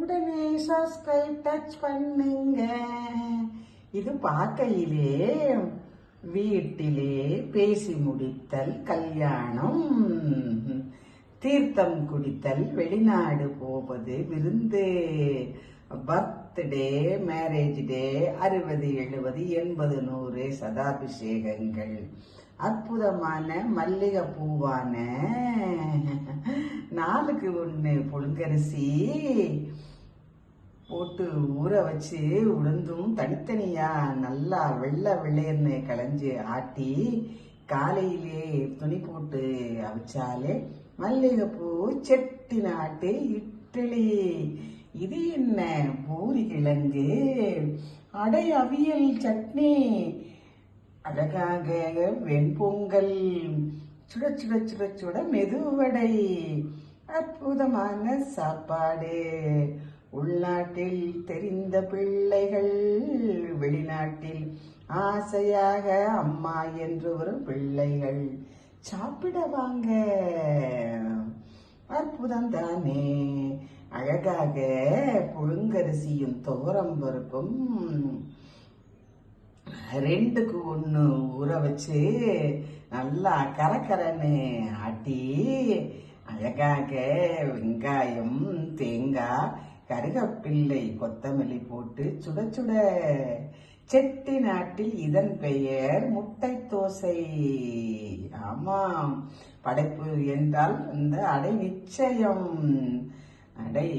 உடனே subscribe touch பண்ணுங்க. இது பார்க்கையிலே வீட்டிலே பேசி முடித்தல், கல்யாணம், தீர்த்தம் குடித்தல், வெளிநாடு போவது, விருந்து, பர்த்டே, மேரேஜ் டே, 60, 70, 80, 100 சதாபிஷேகங்கள், அற்புதமான மல்லிகை பூவான 4க்கு 1 புழுங்கரிசி போட்டு ஊற வச்சு உளுந்தும் தனித்தனியா நல்லா வெள்ளை வெள்ளையர்னு களைஞ்சு ஆட்டி காலையிலே துணி போட்டு அவிச்சாலே மல்லிகைப்பூ, செட்டிநாட்டு இட்லி. இது என்ன? பூரி கிழங்கு, அடை, அவியல், சட்னி, அழகாக வெண்பொங்கல், சுட சுட சுட சுட மெதுவடை, அற்புதமான சாப்பாடு. உள்நாட்டில் தெரிந்த பிள்ளைகள், வெளிநாட்டில் ஆசையாக அம்மா என்று வரும் பிள்ளைகள். சாப்பிட வாங்க, அற்புதம் தானே. அழகாக புழுங்கரிசியும் துவரம்பருப்பும் 2க்கு 1 ஊற வச்சு நல்லா கரகரன்னு ஆட்டி அழகாக வெங்காயம், தேங்காய், கருகப்பிள்ளை, கொத்தமல்லி போட்டு சுட சுட. செட்டி நாட்டில் இதன் பெயர் முட்டை தோசை. ஆமாம், படைப்பு என்றால் இந்த அடை நிச்சயம். அடை,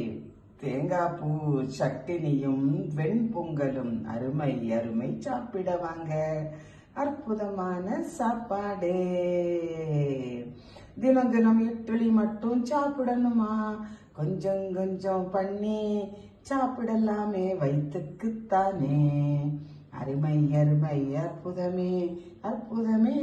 தேங்காய் பூ, சட்டினியும் வெண்பொங்கலும் அருமை அருமை. சாப்பிட வாங்க, அற்புதமான சாப்பாடு. தினம் தினம் இட்லி மட்டும் சாப்பிடணுமா? கொஞ்சம் கொஞ்சம் பண்ணி சாப்பிடலாமே, வயிற்றுக்குத்தானே. அருமை அருமை, அற்புதமே அற்புதமே.